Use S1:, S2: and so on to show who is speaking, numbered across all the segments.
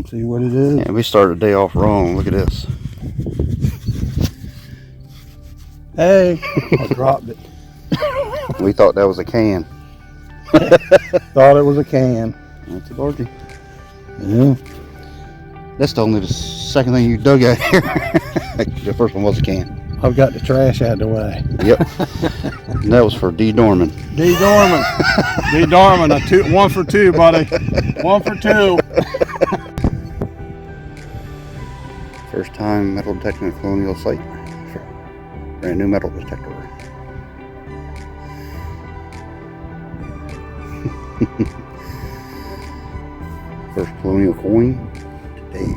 S1: thing. See what it is?
S2: Yeah, we started the day off wrong. Look at this.
S1: Hey, I dropped it.
S2: We thought that was a can.
S1: Thought it was a can.
S2: That's a bargy.
S1: Yeah.
S2: That's only the second thing you dug out here. The first one was a can.
S1: I've got the trash out of the way.
S2: Yep. And that was for D. Dorman.
S1: D. Dorman. D. Dorman, 1 for 2, buddy. 1 for 2.
S2: First time metal detecting a colonial site. Brand new metal detector. First colonial coin today.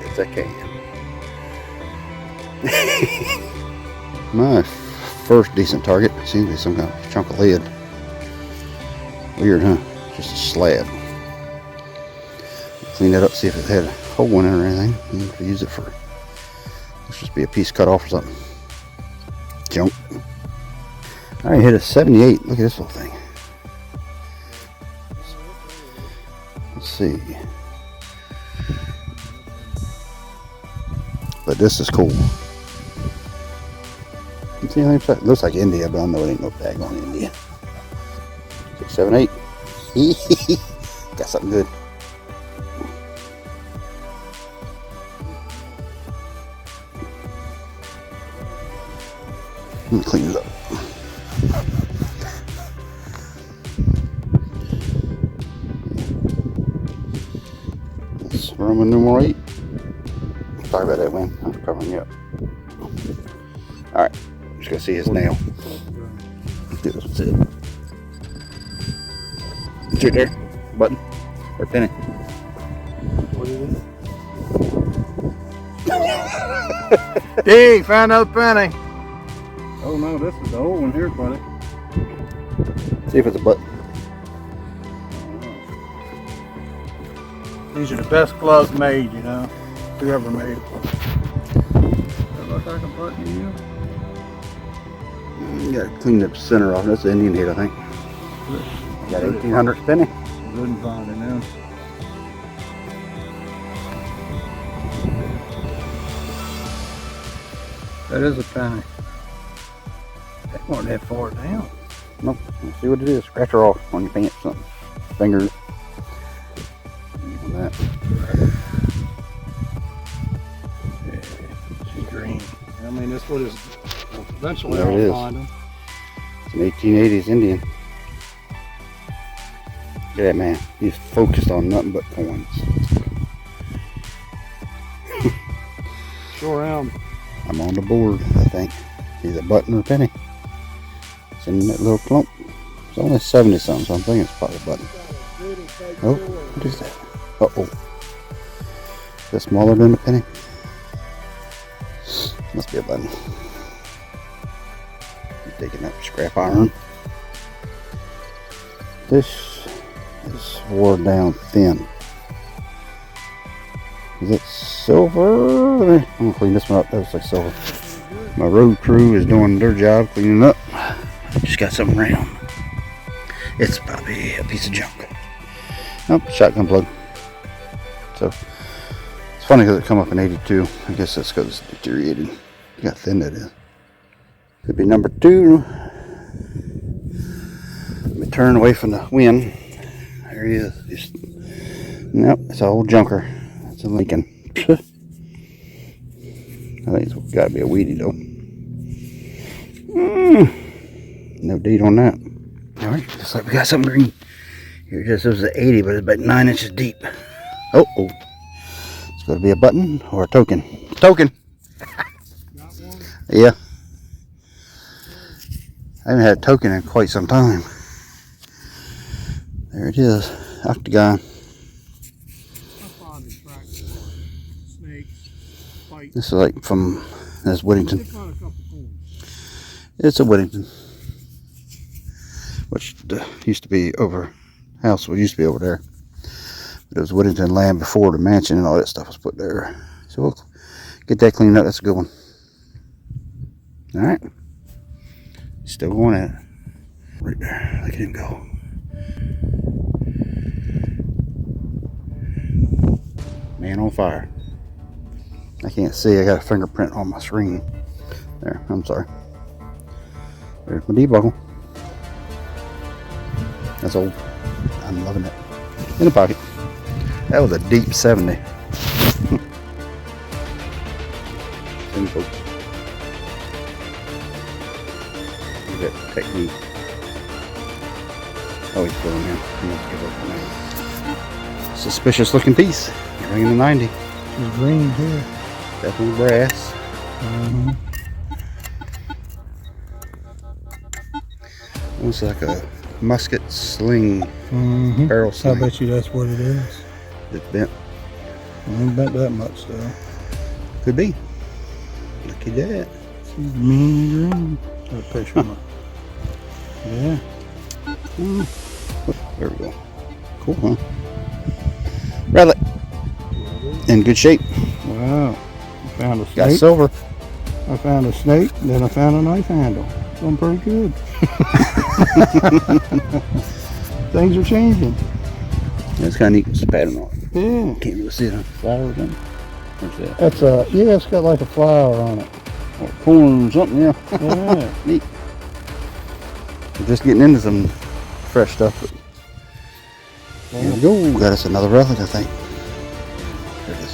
S2: It's a can. My first decent target seems to be some kind of chunk of lead. Weird, huh? Just a slab. Clean that up, see if it had a hole in it or anything. You can use it for, let's just be a piece cut off or something. Junk. I hit a 78. Look at this little thing. Let's see. But this is cool. See anything? It looks like India, but I know it ain't no tag on India. 6, 7, 8. Got something good. Let me clean it up. It's Roman numeral 8. Sorry about that, Wayne. I'm covering you up. Alright, just gonna see his nail. Let's do this. That's it. It's right there. Button. Or penny.
S1: What is it? D, found another penny. Oh no, this is the old one here, buddy.
S2: See if it's a button.
S1: These are the best gloves made, you know. Whoever made it. That look like a button to you?
S2: You gotta clean the center off. That's the Indian head, I think. You got 1800 penny.
S1: Couldn't find it now. That is a penny. That wasn't that far down.
S2: Nope. Let's see what it is. Scratch her off on your pants or something. Fingers. On that.
S1: Yeah, she's green. I mean, this what is eventually
S2: There it
S1: I'll
S2: is.
S1: find them.
S2: It's an 1880s Indian. Look at that man. He's focused on nothing but coins.
S1: Sure am.
S2: I'm on the board, I think. Either a button or a penny. It's in that little clump. It's only 70 something, so I'm thinking it's probably a button. Oh, what is that? Uh-oh. Is that smaller than a penny? Must be a button. I'm taking that scrap iron. This is wore down thin. Is it silver? I'm gonna clean this one up. That looks like silver. My road crew is doing their job cleaning up. Just got something round. It's probably a piece of junk. Nope, shotgun plug. So it's funny because it come up in 82. I guess that's because it's deteriorated. Look how thin that is. Could be number 2. Let me turn away from the wind. There he is. Nope, it's an old junker. It's a Lincoln. I think it's got to be a weedy though. No date on that. Alright, looks like we got something green. Here it is. This was an 80, but it's about 9 inches deep. Oh, it's got to be a button or a token. Token!
S1: Got one?
S2: Yeah. I haven't had a token in quite some time. There it is. Octagon. This is like from this Whittington. It's a Whittington, which used to be over house. Used to be over there, but it was Whittington land before the mansion and all that stuff was put there. So we'll get that cleaned up. That's a good one. All right. Still going at it. Right there. Look at him go. Man on fire. I can't see. I got a fingerprint on my screen. There. I'm sorry. There's my debuckle. That's old. I'm loving it. In the pocket. That was a deep 70. That technique. Oh, he's going in. Suspicious looking piece. Ringing the 90.
S1: It's green here.
S2: Definitely brass. Almost like a musket sling. Barrel sling.
S1: I bet you that's what it is.
S2: It's bent.
S1: Ain't bent that much though.
S2: Could be. Look at that.
S1: It's mean green. Got a picture of it. Yeah.
S2: There we go. Cool, huh? Relic. In good shape.
S1: Wow. I found a snake.
S2: Got silver.
S1: I found a snake, then I found a knife handle. Doing pretty good. Things are changing.
S2: That's kind of neat with the pattern on it.
S1: Yeah.
S2: Can't really see it on flowers on it. What's that?
S1: That's yeah, it's got like a flower on it.
S2: Or corn or something, yeah.
S1: Yeah.
S2: Neat. We're just getting into some fresh stuff. But here we go. Got us another relic, I think. There it is.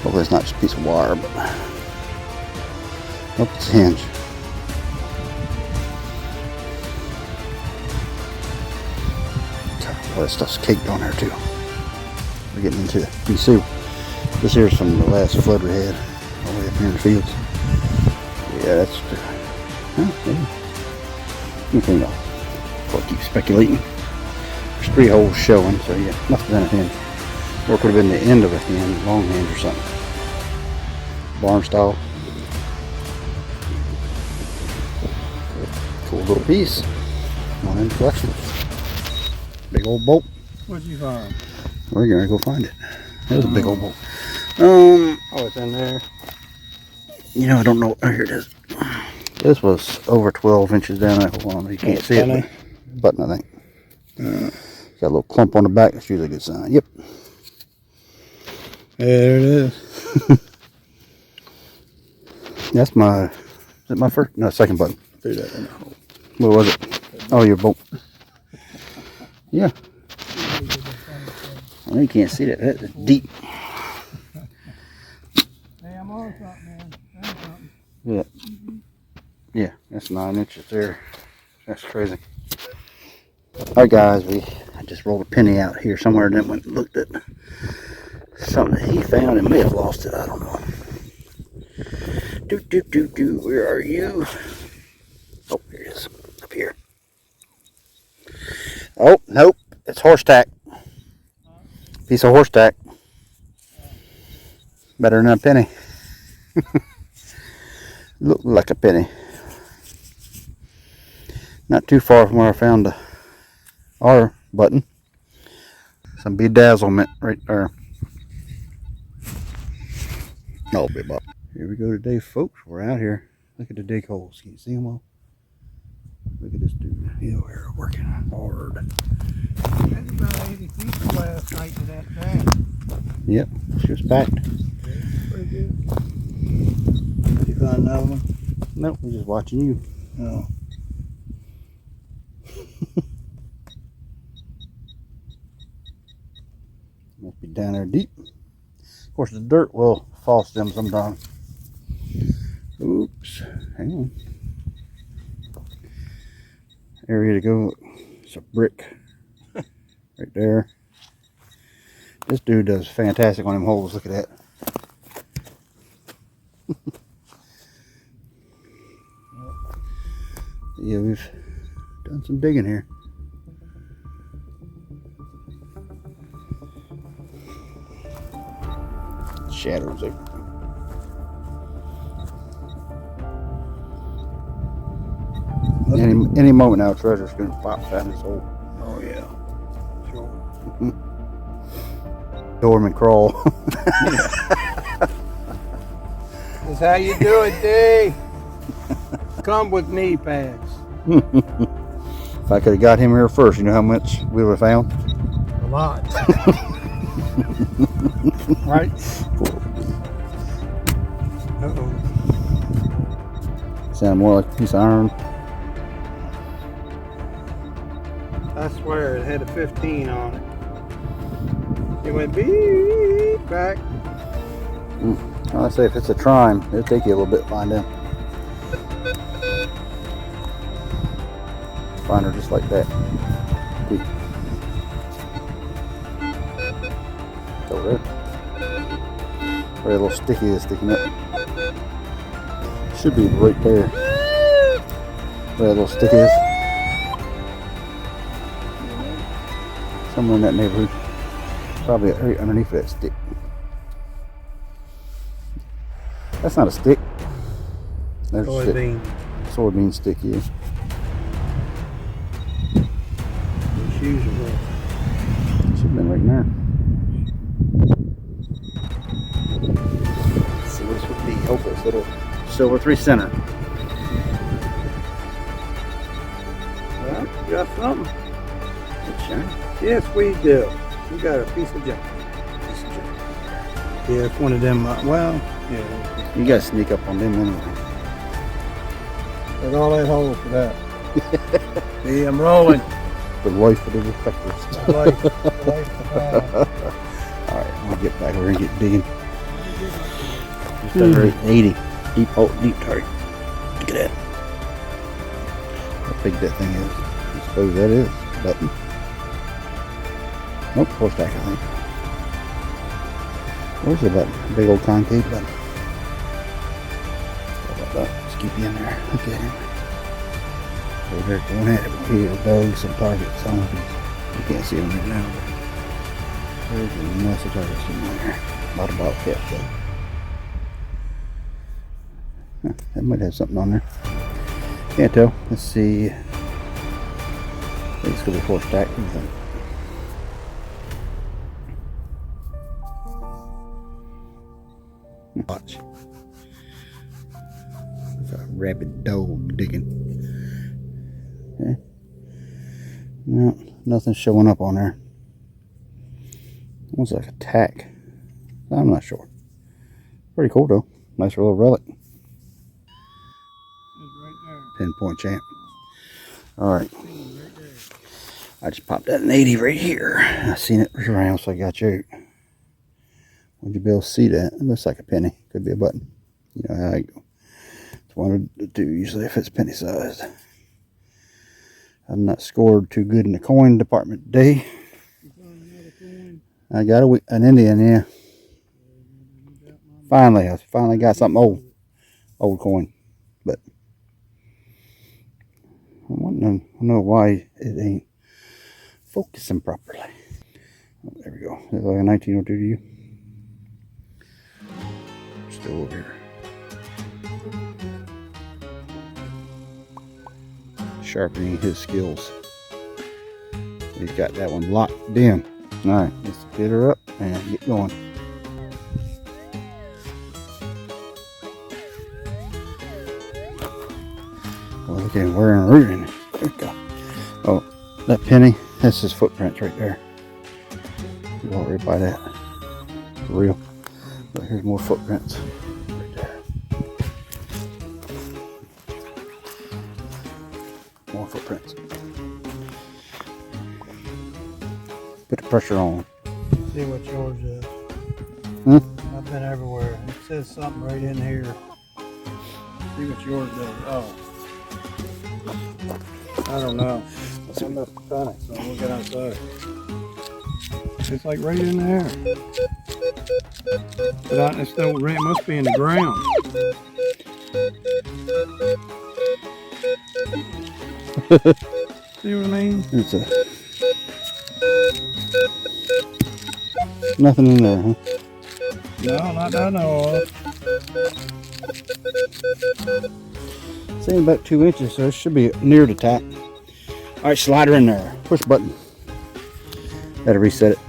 S2: Hopefully it's not just a piece of wire, but hope it's a hinge. All that stuff's caked on there too. We're getting into it. You can see this here's from the last flood we had all the way up here in the fields. Yeah, that's you can go. Before I keep speculating. There's 3 holes showing, so yeah, must have been a hinge. Or it could have been the end of a hinge, long hinge or something. Barn style. Cool little piece. One in the collection. Big old bolt.
S1: What'd you find?
S2: We're gonna go find it. That was a big old bolt.
S1: Oh, it's in there.
S2: You know, I don't know. Oh, here it is. This was over 12 inches down that hole. You can't see it. Button, I think. Got a little clump on the back. That's usually a good sign. Yep.
S1: There it is.
S2: That's my. Is it my first? No, second button.
S1: Threw that in the hole.
S2: What was it? Oh, your bolt. Yeah. Well, you can't see that. That's deep.
S1: Hey, I'm on something, man. That's something.
S2: Yeah. Yeah, that's 9 inches there. That's crazy. Alright guys, I just rolled a penny out here somewhere and then went and looked at something that he found and may have lost it. I don't know. Where are you? Oh, here it is. Up here. Oh, nope. It's horse tack. Piece of horse tack. Better than a penny. Looked like a penny. Not too far from where I found the R button. Some bedazzlement right there. Oh, big bop. Here we go today, folks. We're out here. Look at the dig holes. Can you see them all? Look at this dude. Yeah, we're working hard.
S1: That's about 80 feet last night to that tank.
S2: Yep, she was packed.
S1: Pretty good. Did you find another one?
S2: Nope, we're just watching you.
S1: No.
S2: Must be down there deep. Of course, the dirt will false them sometimes. Oops. Hang on. Area to go. It's a brick right there. This dude does fantastic on them holes. Look at that. Yeah, we've done some digging here. Shadows there. Any moment now, treasure's gonna pop down this hole.
S1: Oh yeah. Sure.
S2: Doorman crawl.
S1: That's how you do it, D. come with knee pads.
S2: If I could have got him here first, you know how much we would have found?
S1: A lot. Right? Uh-oh.
S2: Sound more like a piece of iron.
S1: I swear it had a 15 on it. It went beep back.
S2: I say if it's a trime, it'll take you a little bit to find him. Find her just like that. Quick. Over there. Where a little sticky is sticking up. Should be right there. Where a little stick is. Somewhere in that neighborhood. Probably right underneath that stick. That's not a stick. There's a stick. Soybean stick, yeah.
S1: Shoes are rough.
S2: Should have been right in there. Let's see what this would be. Hopefully it's a little silver 3 center.
S1: Well, you got something.
S2: It's shiny.
S1: Yes, we do. We got a piece of junk. Yeah, it's one of them. Well, yeah.
S2: You gotta sneak up on them anyway.
S1: There's all that hole for that. See, I'm rolling.
S2: The life of the detectors.
S1: Life
S2: Alright, I'm gonna get back over and get digging. Just under 80. Deep target. Look at that. How big that thing is. I suppose that is. Button. Nope, 4 stack, I think. Where's the button? Big old concave button. Let's keep you in there. Look at him. Over there going at it. Here goes some targets. I don't know if you can't see them right now, but there's a mess of targets in there. A lot of bobcats though. Huh, that might have something on there. Can't tell. Let's see. I think it's gonna be 4 stack. What do you think? Watch. It's a rabid dog digging. Okay. No, nothing's showing up on there. Almost like a tack. I'm not sure. Pretty cool though. Nice little relic.
S1: It's right there.
S2: Pinpoint champ. Alright. I just popped that an 80 right here. I seen it around, so I got you. Would you be able to see that? It looks like a penny. Could be a button. You know how I go. It's 1 or 2 usually if it's penny sized. I'm not scored too good in the coin department today. I got an Indian, yeah. Finally, I finally got something old coin. But I want to know why it ain't focusing properly. Oh, there we go. Is that like a 1902 to you? Still over here. Sharpening his skills. He's got that one locked in. Alright, let's get her up and get going. Well, look at him wearing a root in it. There we go. Oh, that penny, that's his footprints right there. You won't right by that. For real. But here's more footprints. Right there. More footprints. Put the pressure on.
S1: See what yours is.
S2: Hmm?
S1: I've been everywhere. It says something right in here. See what yours does. Oh. I don't know. I must have done it, so we'll get outside. It's like right in there. But it's still, it must be in the ground. See what I mean?
S2: It's nothing in there, huh?
S1: No, not that I know of.
S2: It's in about 2 inches, so it should be near the tack. Alright, slide her in there. Push button. Gotta reset it.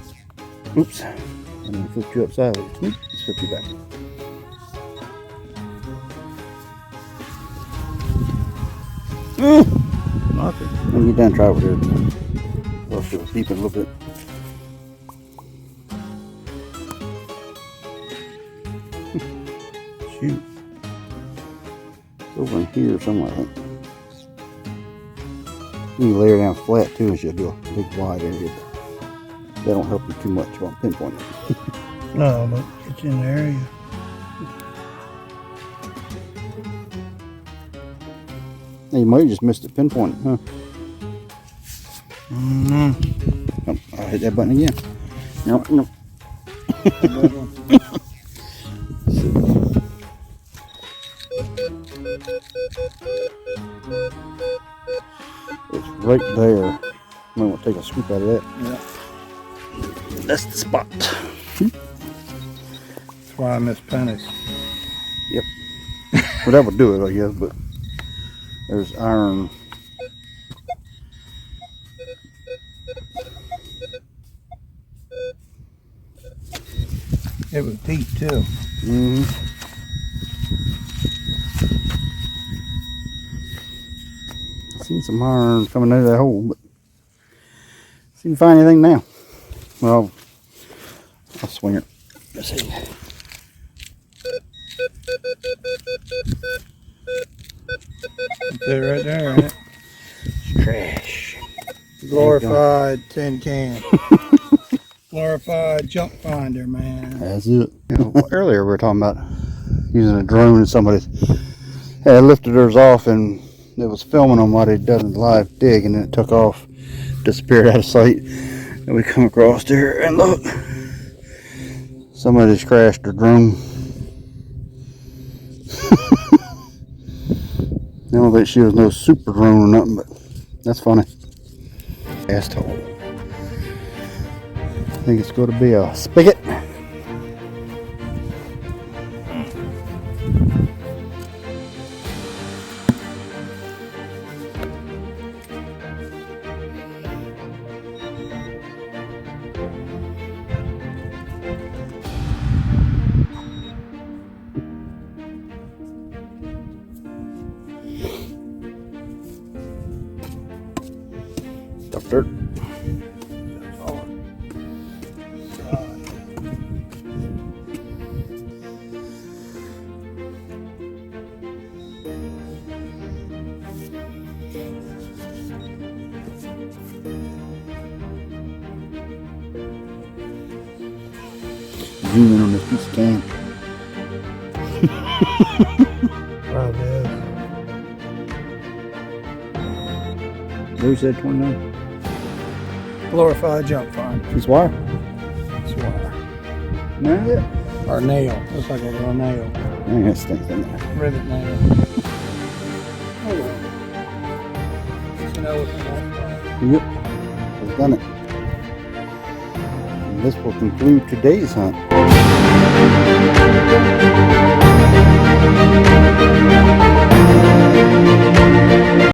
S2: Oops. I'm gonna flip you upside. Oops, let's flip you back. Nothing. Let me get down and try over here. I'll still deep in a little bit. Shoot. It's over in here somewhere, I think. You can lay her down flat too, and she'll do a big wide area. But that don't help you too much on pinpointing.
S3: No, but it's in the area.
S2: You might have just missed it pinpointing, huh?
S3: Mm-hmm.
S2: Oh, I'll hit that button again. Nope, nope. It's right there. Might want to take a scoop out of that.
S3: Yeah.
S2: That's the spot.
S3: That's why I miss pennies.
S2: Yep. Well, that would do it, I guess, but there's iron.
S3: It was deep too.
S2: Mm-hmm. I seen some iron coming out of that hole, but see if I can find anything now. Well, I'll swing it. Let's see.
S3: That's it right there, ain't it?
S2: It's trash.
S3: Glorified tin can. Glorified junk finder, man.
S2: That's it. You know, earlier we were talking about using a drone, and somebody had lifted theirs off and it was filming them while they'd done the live dig, and then it took off, disappeared out of sight. And we come across there and look, somebody just crashed their drone. I don't think she was no super drone or nothing, but that's funny. Asshole. I think it's going to be a spigot. Tough dirt. Zoom in on this piece of can.
S3: Probably is.
S2: Who said 29?
S3: Glorified junk finder.
S2: Piece of wire?
S3: That's wire.
S2: No, yeah.
S3: Or nail. Looks like a little nail.
S2: Dang, that stinks in there.
S3: Rivet nail. Oh, it's an elephant.
S2: Yep, we've done it. And this will conclude today's hunt.